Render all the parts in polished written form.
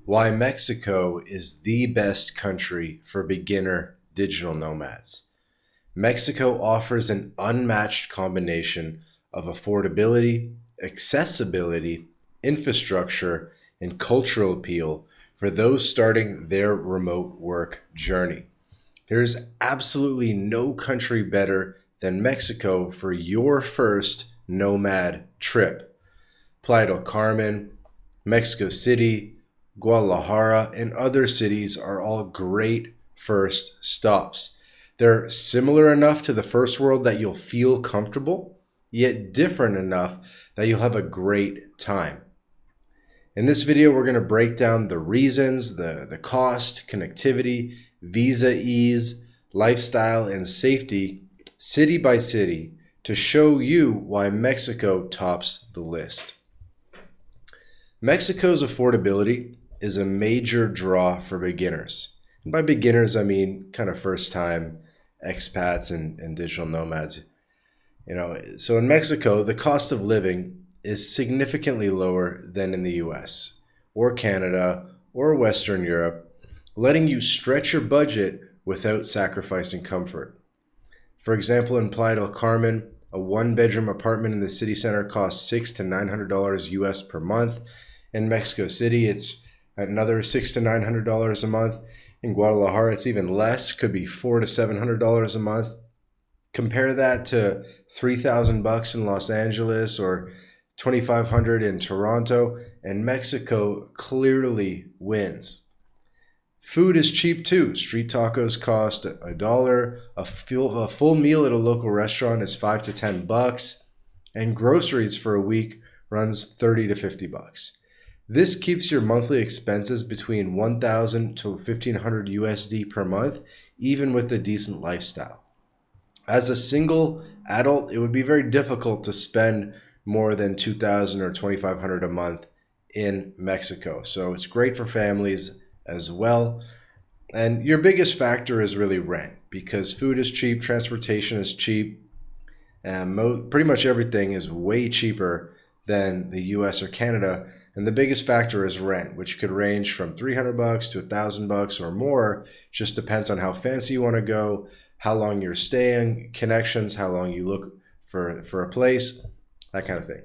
Why Mexico is the best country for beginner digital nomads. Mexico offers an unmatched combination of affordability, accessibility, infrastructure, and cultural appeal for those starting their remote work journey. There's absolutely no country better than Mexico for your first nomad trip. Playa del Carmen, Mexico City, Guadalajara, and other cities are all great first stops. They're similar enough to the first world that you'll feel comfortable, yet different enough that you'll have a great time. In this video, we're going to break down the reasons, the cost, connectivity, visa ease, lifestyle, and safety city by city to show you why Mexico tops the list. Mexico's affordability is a major draw for beginners. And by beginners, I mean kind of first-time expats and digital nomads. So in Mexico, the cost of living is significantly lower than in the US or Canada or Western Europe, letting you stretch your budget without sacrificing comfort. For example, in Playa del Carmen, a one-bedroom apartment in the city center costs $600 to $900 US per month. In Mexico City, it's another $600 to $900 a month. In Guadalajara, it's even less, could be $400 to $700 a month. Compare that to $3,000 in Los Angeles or $2,500 in Toronto, and Mexico clearly wins. Food is cheap too. Street tacos cost $1. A full meal at a local restaurant is $5 to $10, and groceries for a week runs $30 to $50. This keeps your monthly expenses between $1,000 to $1,500 USD per month, even with a decent lifestyle. As a single adult, it would be very difficult to spend more than $2,000 or $2,500 a month in Mexico. So it's great for families as well. And your biggest factor is really rent, because food is cheap, transportation is cheap, and pretty much everything is way cheaper than the US or Canada. And the biggest factor is rent, which could range from $300 to $1,000 or more. Just depends on how fancy you want to go, how long you're staying, connections, how long you look for a place, that kind of thing.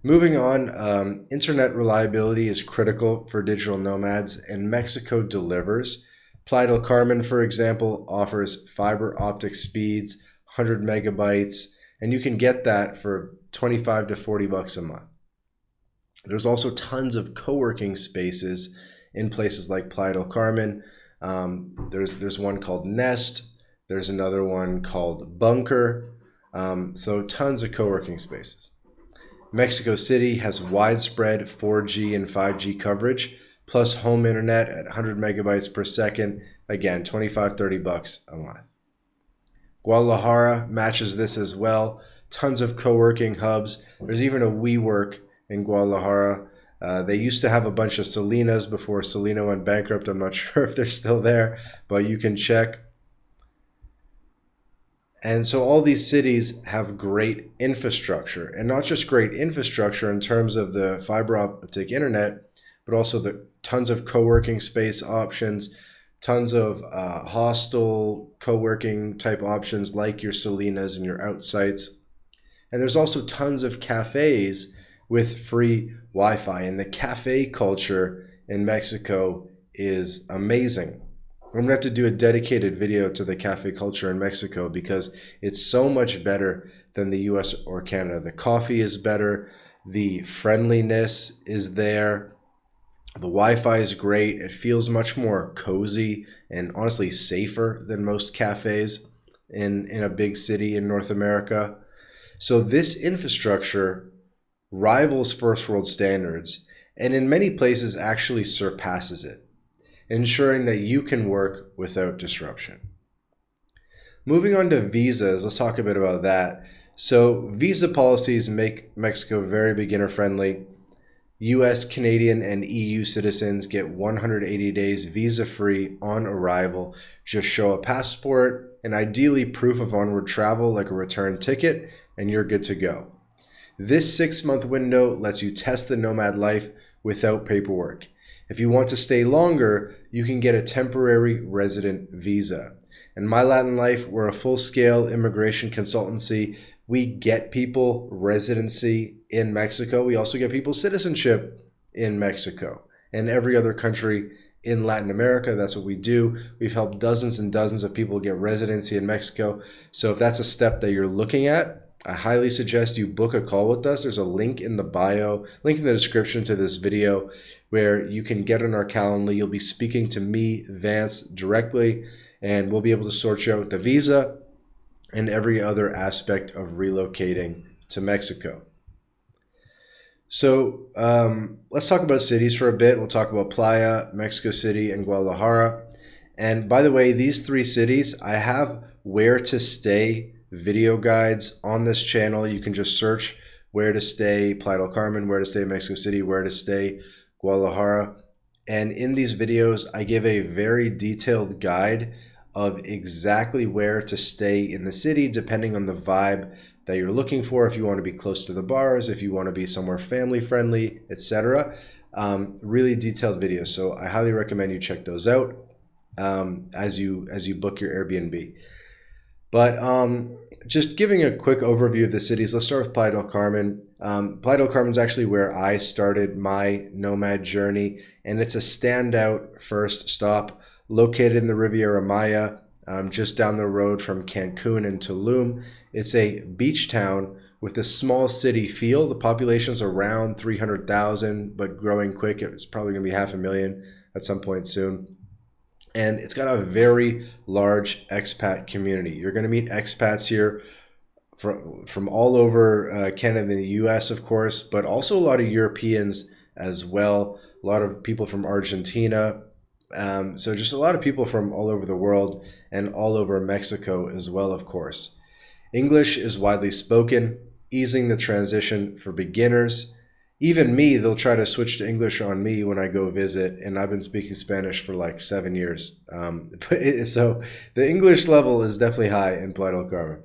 Moving on, internet reliability is critical for digital nomads, and Mexico delivers. Playa del Carmen, for example, offers fiber optic speeds, 100 megabytes, and you can get that for $25 to $40 a month. There's also tons of co-working spaces in places like Playa del Carmen. There's one called Nest. There's another one called Bunker. So tons of co-working spaces. Mexico City has widespread 4G and 5G coverage, plus home internet at 100 megabytes per second. Again, $25, $30 a month. Guadalajara matches this as well. Tons of co-working hubs. There's even a WeWork in Guadalajara. They used to have a bunch of Salinas before Salina went bankrupt. I'm not sure if they're still there, but you can check. And so all these cities have great infrastructure, and not just great infrastructure in terms of the fiber optic internet, but also the tons of co-working space options, tons of hostel co-working type options like your Salinas and your Outsites. And there's also tons of cafes with free Wi-Fi, and the cafe culture in Mexico is amazing. I'm going to have to do a dedicated video to the cafe culture in Mexico because it's so much better than the US or Canada. The coffee is better, the friendliness is there, the Wi-Fi is great, it feels much more cozy and honestly safer than most cafes in a big city in North America. So this infrastructure rivals first world standards, and in many places actually surpasses it, ensuring that you can work without disruption. Moving on to visas, let's talk a bit about that. So visa policies make Mexico very beginner friendly. US, Canadian, and EU citizens get 180 days visa-free on arrival. Just show a passport and ideally proof of onward travel like a return ticket, and you're good to go. This 6-month window lets you test the nomad life without paperwork. If you want to stay longer, you can get a temporary resident visa. And MyLatinLife, we're a full-scale immigration consultancy. We get people residency in Mexico. We also get people citizenship in Mexico and every other country in Latin America. That's what we do. We've helped dozens and dozens of people get residency in Mexico. So if that's a step that you're looking at, I highly suggest you book a call with us. There's a link in the bio, link in the description to this video where you can get on our calendar. You'll be speaking to me, Vance, directly, and we'll be able to sort you out with the visa and every other aspect of relocating to Mexico. So let's talk about cities for a bit. We'll talk about Playa, Mexico City, and Guadalajara. And by the way, these three cities, I have where to stay video guides on this channel. You can just search where to stay Playa del Carmen, where to stay Mexico City, where to stay Guadalajara. And in these videos, I give a very detailed guide of exactly where to stay in the city, depending on the vibe that you're looking for. If you want to be close to the bars, if you want to be somewhere family friendly, etc. Really detailed videos. So I highly recommend you check those out as you book your Airbnb. But just giving a quick overview of the cities, let's start with Playa del Carmen. Playa del Carmen is actually where I started my nomad journey, and it's a standout first stop located in the Riviera Maya, just down the road from Cancun and Tulum. It's a beach town with a small city feel. The population's around 300,000, but growing quick. It's probably going to be 500,000 at some point soon. And it's got a very large expat community. You're going to meet expats here from all over Canada and the US, of course, but also a lot of Europeans as well, a lot of people from Argentina. So just a lot of people from all over the world and all over Mexico as well, of course. English is widely spoken, easing the transition for beginners. Even me, they'll try to switch to English on me when I go visit, and I've been speaking Spanish for like 7 years. So the English level is definitely high in Playa del Carmen.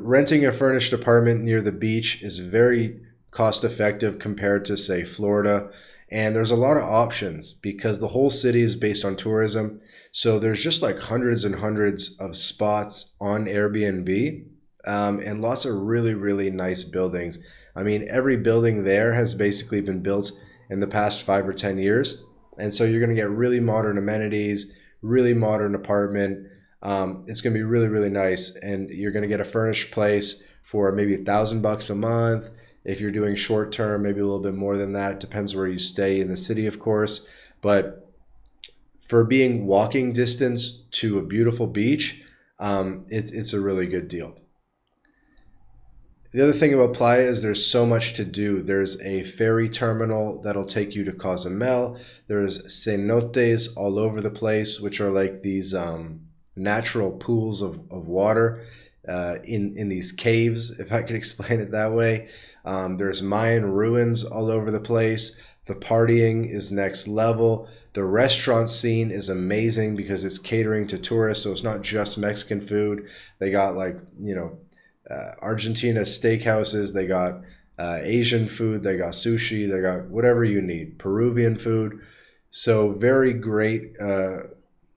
Renting a furnished apartment near the beach is very cost effective compared to, say, Florida. And there's a lot of options because the whole city is based on tourism. So there's just like hundreds and hundreds of spots on Airbnb and lots of really, really nice buildings. I mean, every building there has basically been built in the past 5 or 10 years. And so you're going to get really modern amenities, really modern apartment. It's going to be really, really nice. And you're going to get a furnished place for maybe $1,000 a month. If you're doing short term, maybe a little bit more than that. It depends where you stay in the city, of course. But for being walking distance to a beautiful beach, it's a really good deal. The other thing about Playa is there's so much to do. There's a ferry terminal that'll take you to Cozumel. There's cenotes all over the place, which are like these natural pools of water in these caves, if I could explain it that way. There's Mayan ruins all over the place. The partying is next level. The restaurant scene is amazing because it's catering to tourists, so it's not just Mexican food. They got like, Argentina steakhouses, they got Asian food, they got sushi, they got whatever you need, Peruvian food. So very great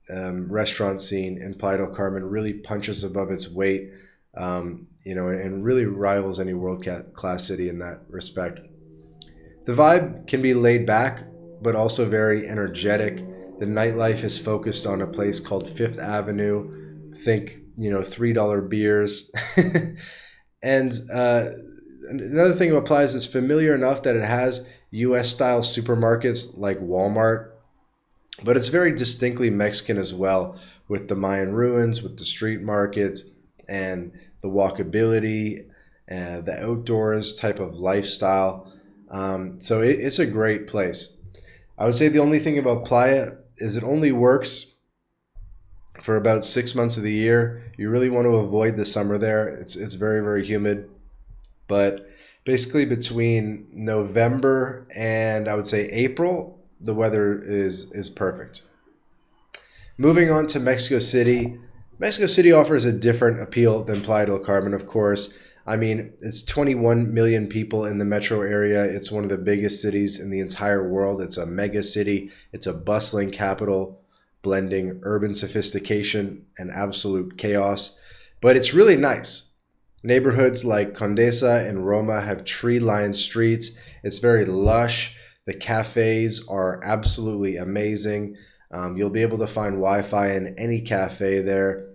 restaurant scene in Playa del Carmen, really punches above its weight, and really rivals any world-class city in that respect. The vibe can be laid back, but also very energetic. The nightlife is focused on a place called Fifth Avenue. Think, $3 beers. And another thing about Playa is it's familiar enough that it has US-style supermarkets like Walmart, but it's very distinctly Mexican as well, with the Mayan ruins, with the street markets, and the walkability, and the outdoors type of lifestyle. So it's a great place. I would say the only thing about Playa is it only works for about 6 months of the year. You really want to avoid the summer there. It's very, very humid. But basically between November and I would say April, the weather is perfect. Moving on to Mexico City. Mexico City offers a different appeal than Playa del Carmen, of course. I mean, it's 21 million people in the metro area. It's one of the biggest cities in the entire world. It's a mega city. It's a bustling capital, blending urban sophistication and absolute chaos. But it's really nice. Neighborhoods like Condesa and Roma have tree-lined streets. It's very lush. The cafes are absolutely amazing. You'll be able to find Wi-Fi in any cafe there.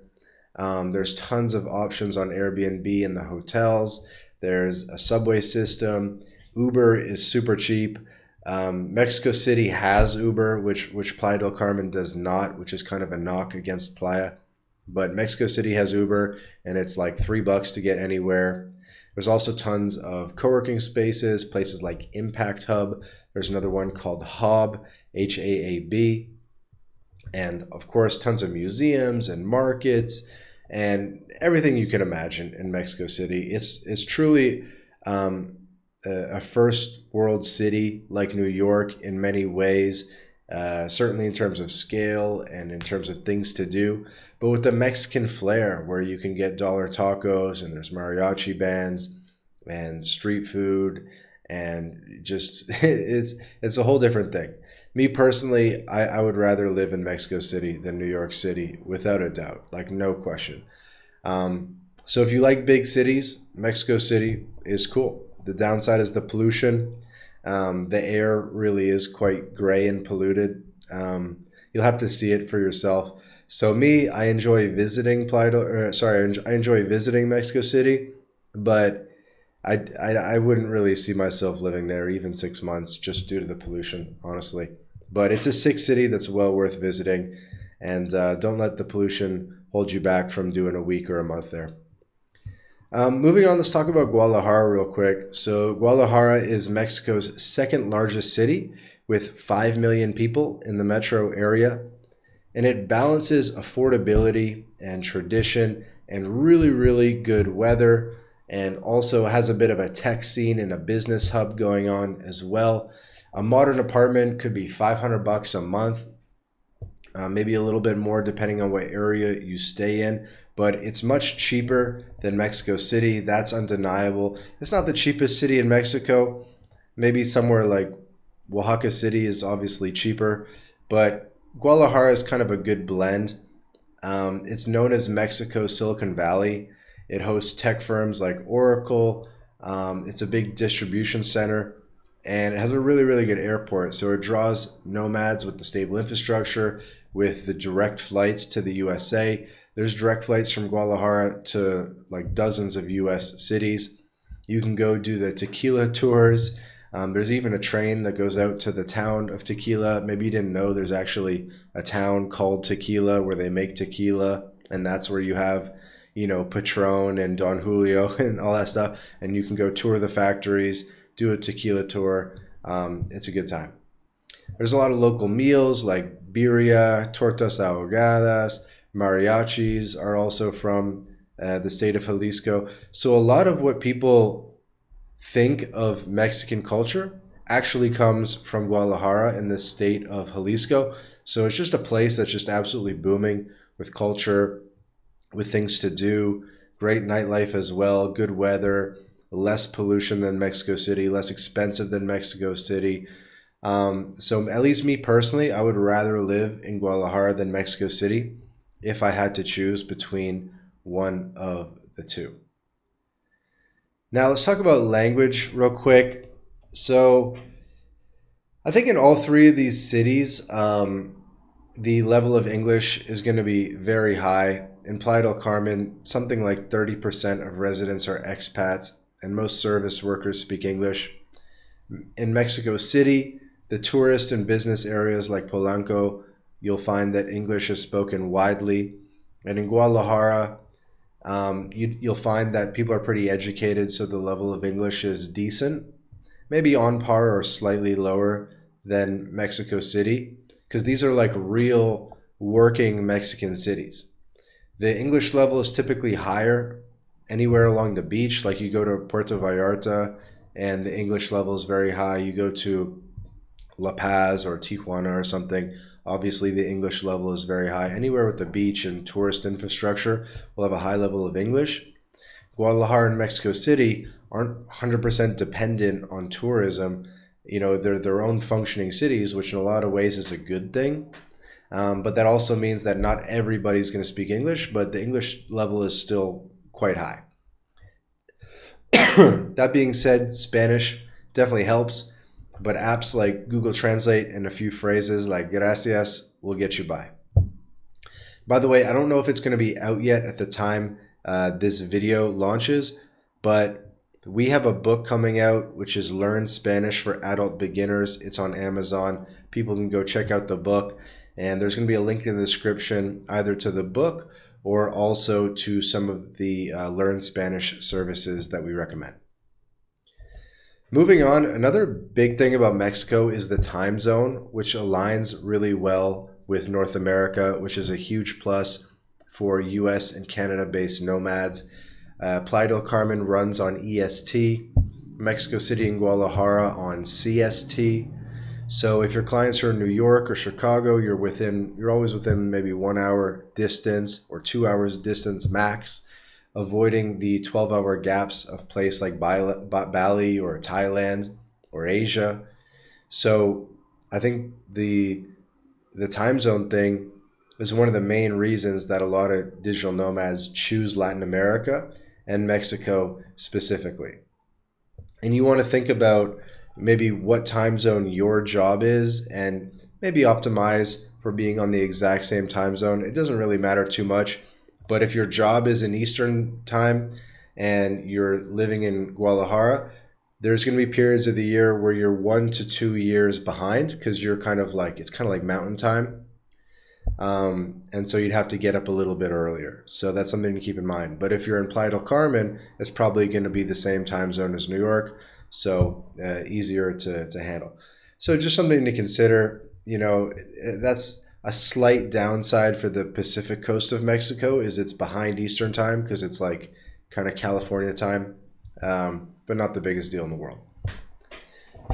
There's tons of options on Airbnb in the hotels. There's a subway system. Uber is super cheap. Mexico City has Uber, which Playa del Carmen does not, which is kind of a knock against Playa. But Mexico City has Uber, and it's like $3 to get anywhere. There's also tons of co-working spaces, places like Impact Hub. There's another one called Hob, HAAB. And of course, tons of museums and markets and everything you can imagine in Mexico City. It's truly a first world city like New York in many ways, certainly in terms of scale and in terms of things to do, but with the Mexican flair where you can get dollar tacos and there's mariachi bands and street food and just it's a whole different thing. Me personally, I would rather live in Mexico City than New York City, without a doubt, like no question. So if you like big cities, Mexico City is cool. The downside is the pollution. The air really is quite gray and polluted. You'll have to see it for yourself. So me, I enjoy visiting I enjoy visiting Mexico City, but I wouldn't really see myself living there even 6 months just due to the pollution, honestly. But it's a sick city that's well worth visiting, and don't let the pollution hold you back from doing a week or a month there. Moving on, let's talk about Guadalajara real quick. So Guadalajara is Mexico's second largest city with 5 million people in the metro area, and it balances affordability and tradition and really, really good weather, and also has a bit of a tech scene and a business hub going on as well. A modern apartment could be $500 a month, maybe a little bit more depending on what area you stay in, but it's much cheaper than Mexico City. That's undeniable. It's not the cheapest city in Mexico. Maybe somewhere like Oaxaca City is obviously cheaper, but Guadalajara is kind of a good blend. It's known as Mexico's Silicon Valley. It hosts tech firms like Oracle. It's a big distribution center, and it has a really, really good airport. So it draws nomads with the stable infrastructure, with the direct flights to the USA. There's direct flights from Guadalajara to like dozens of US cities. You can go do the tequila tours. There's even a train that goes out to the town of Tequila. Maybe you didn't know there's actually a town called Tequila where they make tequila, and that's where you have, Patron and Don Julio and all that stuff. And you can go tour the factories, do a tequila tour. It's a good time. There's a lot of local meals like birria, tortas ahogadas, mariachis are also from the state of Jalisco. So a lot of what people think of Mexican culture actually comes from Guadalajara in the state of Jalisco. So it's just a place that's just absolutely booming with culture, with things to do, great nightlife as well, good weather, less pollution than Mexico City, less expensive than Mexico City. So at least me personally, I would rather live in Guadalajara than Mexico City if I had to choose between one of the two. Now let's talk about language real quick. So I think in all three of these cities, the level of English is going to be very high. In Playa del Carmen, something like 30% of residents are expats, and most service workers speak English. In Mexico City, the tourist and business areas like Polanco, you'll find that English is spoken widely. And in Guadalajara, you'll find that people are pretty educated, so the level of English is decent, maybe on par or slightly lower than Mexico City, because these are like real working Mexican cities. The English level is typically higher anywhere along the beach, like you go to Puerto Vallarta and the English level is very high. You go to La Paz or Tijuana or something, obviously the English level is very high. Anywhere with the beach and tourist infrastructure will have a high level of English. Guadalajara and Mexico City aren't 100% dependent on tourism. They're their own functioning cities, which in a lot of ways is a good thing. But that also means that not everybody's going to speak English, but the English level is still quite high. That being said, Spanish definitely helps, but apps like Google Translate and a few phrases like gracias will get you by. By the way, I don't know if it's going to be out yet at the time this video launches, but we have a book coming out, which is Learn Spanish for Adult Beginners. It's on Amazon. People can go check out the book, and there's going to be a link in the description either to the book or also to some of the Learn Spanish services that we recommend. Moving on, another big thing about Mexico is the time zone, which aligns really well with North America, which is a huge plus for US and Canada-based nomads. Playa del Carmen runs on EST, Mexico City and Guadalajara on CST. So if your clients are in New York or Chicago, you're always within maybe 1 hour distance or 2 hours distance max, avoiding the 12-hour gaps of place like Bali or Thailand or Asia. So I think the time zone thing is one of the main reasons that a lot of digital nomads choose Latin America and Mexico specifically. And you want to think about maybe what time zone your job is and maybe optimize for being on the exact same time zone. It doesn't really matter too much, but if your job is in Eastern time and you're living in Guadalajara, there's going to be periods of the year where you're 1 to 2 years behind because it's kind of like mountain time. And so you'd have to get up a little bit earlier. So that's something to keep in mind. But if you're in Playa del Carmen, it's probably going to be the same time zone as New York. So easier to handle. So just something to consider. That's a slight downside for the Pacific coast of Mexico is it's behind Eastern time because it's like kind of California time, but not the biggest deal in the world.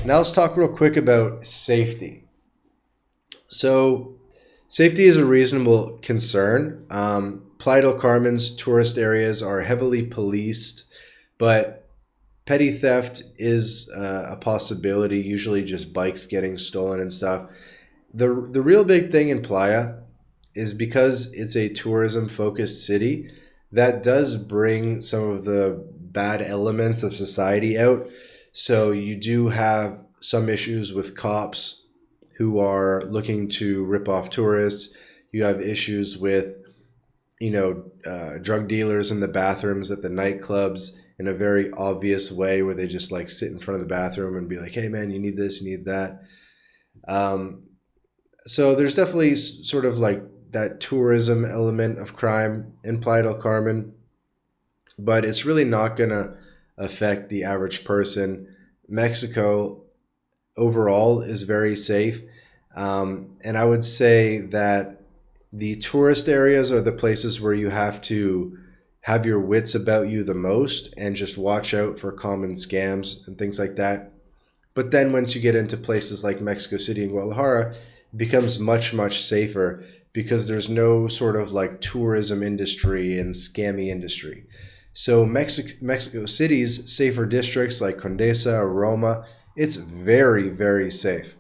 Now let's talk real quick about safety. So safety is a reasonable concern. Playa del Carmen's tourist areas are heavily policed, but petty theft is a possibility, usually just bikes getting stolen and stuff. The real big thing in Playa is because it's a tourism-focused city, that does bring some of the bad elements of society out. So you do have some issues with cops who are looking to rip off tourists. You have issues with, drug dealers in the bathrooms at the nightclubs in a very obvious way where they just like sit in front of the bathroom and be like, hey man, you need this, you need that. So there's definitely sort of like that tourism element of crime in Playa del Carmen, but it's really not going to affect the average person. Mexico overall is very safe. And I would say that the tourist areas are the places where you have to have your wits about you the most and just watch out for common scams and things like that. But then once you get into places like Mexico City and Guadalajara, it becomes much, much safer because there's no sort of like tourism industry and scammy industry. So Mexico City's safer districts like Condesa or Roma, it's very, very safe.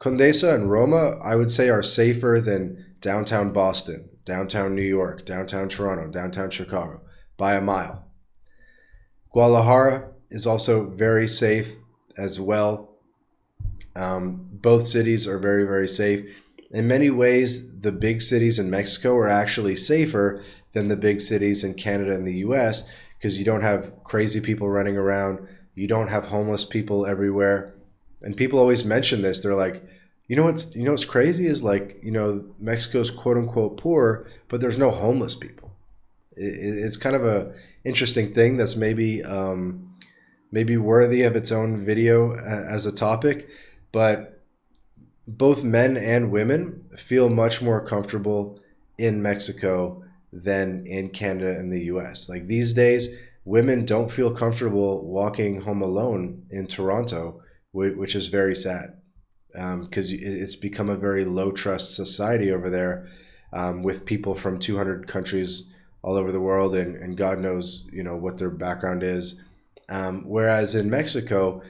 Condesa and Roma, I would say, are safer than downtown Boston, downtown New York, downtown Toronto, downtown Chicago by a mile. Guadalajara is also very safe as well. Both cities are very, very safe. In many ways, the big cities in Mexico are actually safer than the big cities in Canada and the US because you don't have crazy people running around. You don't have homeless people everywhere. And people always mention this. They're like, what's crazy is like, Mexico's quote unquote poor, but there's no homeless people. It's kind of a interesting thing that's maybe worthy of its own video as a topic, but both men and women feel much more comfortable in Mexico than in Canada and the US. Like these days, women don't feel comfortable walking home alone in Toronto, which is very sad because it's become a very low trust society over there with people from 200 countries all over the world, and God knows, what their background is. Whereas in Mexico,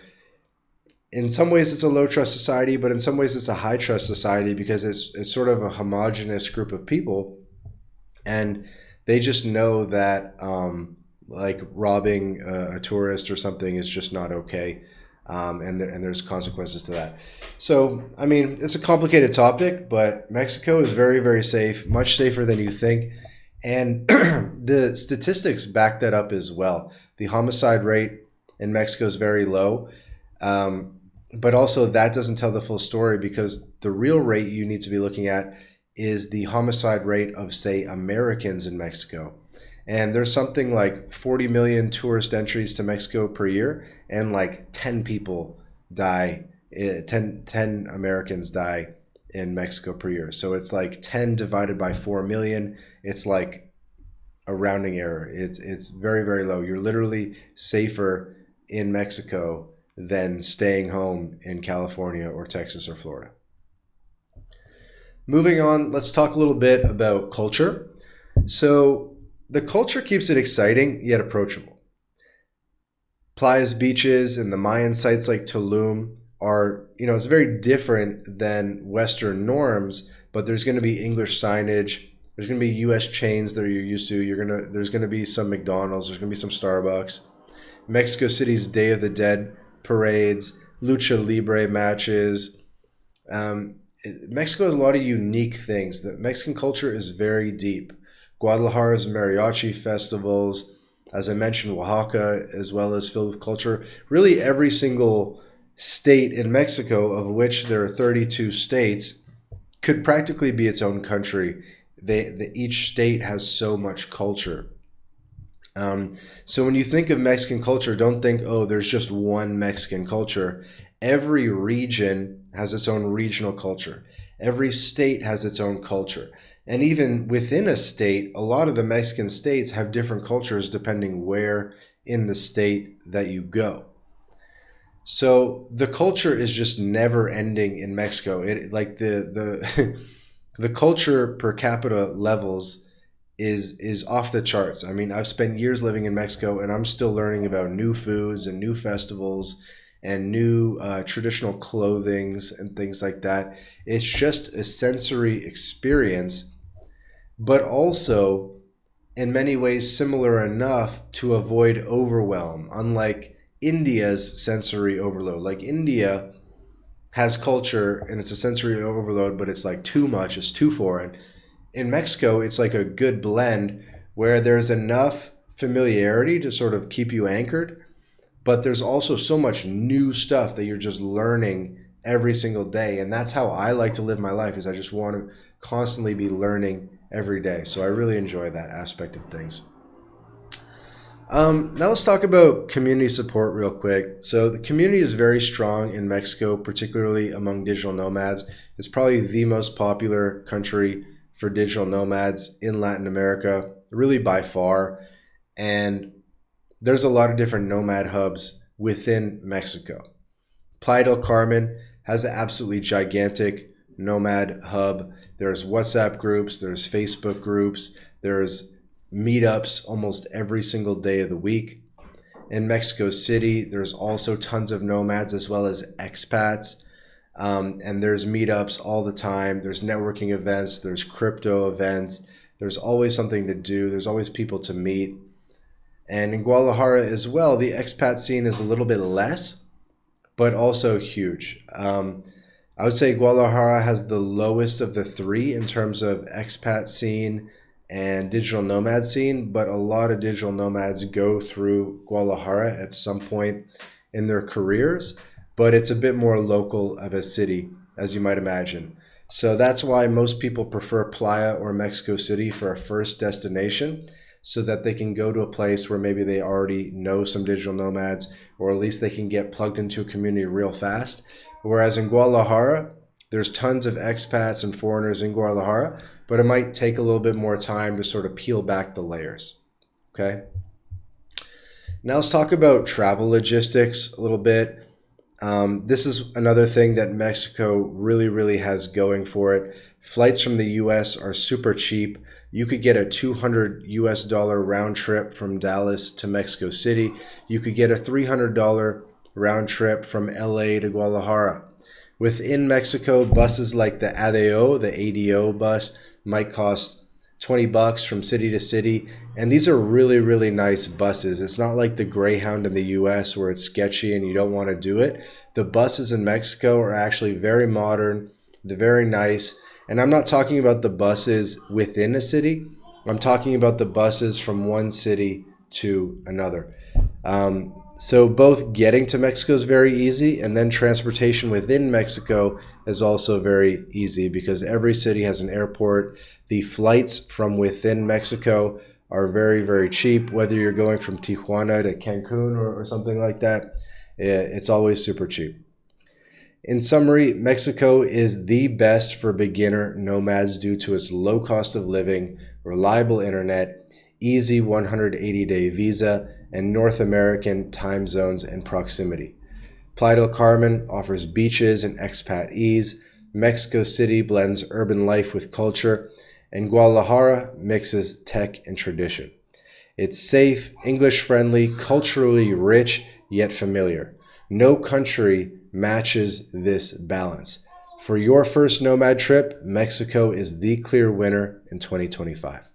in some ways it's a low trust society, but in some ways it's a high trust society because it's sort of a homogenous group of people, and they just know that like robbing a tourist or something is just not okay, and there's consequences to that. So I mean, it's a complicated topic, but Mexico is very, very safe, much safer than you think, and the statistics back that up as well. The homicide rate in Mexico is very low. But also that doesn't tell the full story, because the real rate you need to be looking at is the homicide rate of, say, Americans in Mexico. And there's something like 40 million tourist entries to Mexico per year, and like 10 people die, 10 Americans die in Mexico per year. So it's like 10 divided by 4 million. It's like a rounding error. It's very, very low. You're literally safer in Mexico than staying home in California or Texas or Florida. Moving on, let's talk a little bit about culture. So the culture keeps it exciting yet approachable. Playa's beaches and the Mayan sites like Tulum are, it's very different than Western norms, but there's going to be English signage. There's going to be U.S. chains that you're used to. There's going to be some McDonald's. There's going to be some Starbucks. Mexico City's Day of the Dead parades, lucha libre matches. Mexico has a lot of unique things. The Mexican culture is very deep. Guadalajara's mariachi festivals, as I mentioned, Oaxaca, as well as filled with culture. Really every single state in Mexico, of which there are 32 states, could practically be its own country. Each state has so much culture. So when you think of Mexican culture, don't think, oh, there's just one Mexican culture. Every region has its own regional culture. Every state has its own culture. And even within a state, a lot of the Mexican states have different cultures depending where in the state that you go. So the culture is just never ending in Mexico. It like the the culture per capita levels is off the charts. I mean, I've spent years living in Mexico, and I'm still learning about new foods and new festivals and new traditional clothings and things like that. It's just a sensory experience, but also in many ways similar enough to avoid overwhelm, unlike India's sensory overload. Like India has culture and it's a sensory overload, but it's like too much, it's too foreign. In Mexico, it's like a good blend where there's enough familiarity to sort of keep you anchored, but there's also so much new stuff that you're just learning every single day. And that's how I like to live my life, is I just want to constantly be learning every day. So I really enjoy that aspect of things. Now let's talk about community support real quick. So the community is very strong in Mexico, particularly among digital nomads. It's probably the most popular country for digital nomads in Latin America, really by far. And there's a lot of different nomad hubs within Mexico. Playa del Carmen has an absolutely gigantic nomad hub. There's WhatsApp groups, there's Facebook groups, there's meetups almost every single day of the week. In Mexico City, there's also tons of nomads as well as expats. And there's meetups all the time. There's networking events. There's crypto events. There's always something to do. There's always people to meet. And in Guadalajara as well, the expat scene is a little bit less, but also huge. I would say Guadalajara has the lowest of the three in terms of expat scene and digital nomad scene, but a lot of digital nomads go through Guadalajara at some point in their careers. But it's a bit more local of a city, as you might imagine. So that's why most people prefer Playa or Mexico City for a first destination, so that they can go to a place where maybe they already know some digital nomads, or at least they can get plugged into a community real fast. Whereas in Guadalajara, there's tons of expats and foreigners in Guadalajara, but it might take a little bit more time to sort of peel back the layers. Okay? Now let's talk about travel logistics a little bit. This is another thing that Mexico really, really has going for it. Flights from the US are super cheap. You could get a $200 round trip from Dallas to Mexico City. You could get a $300 round trip from LA to Guadalajara. Within Mexico, buses like the ADO bus might cost $20 from city to city. And these are really, really nice buses. It's not like the Greyhound in the US where it's sketchy and you don't want to do it. The buses in Mexico are actually very modern. They're very nice. And I'm not talking about the buses within a city. I'm talking about the buses from one city to another. So both getting to Mexico is very easy, and then transportation within Mexico is also very easy because every city has an airport. The flights from within Mexico are very, very cheap. Whether you're going from Tijuana to Cancun or something like that, it's always super cheap. In summary, Mexico is the best for beginner nomads due to its low cost of living, reliable internet, easy 180-day visa, and North American time zones and proximity. Playa del Carmen offers beaches and expat ease. Mexico City blends urban life with culture, and Guadalajara mixes tech and tradition. It's safe, English-friendly, culturally rich, yet familiar. No country matches this balance. For your first nomad trip, Mexico is the clear winner in 2025.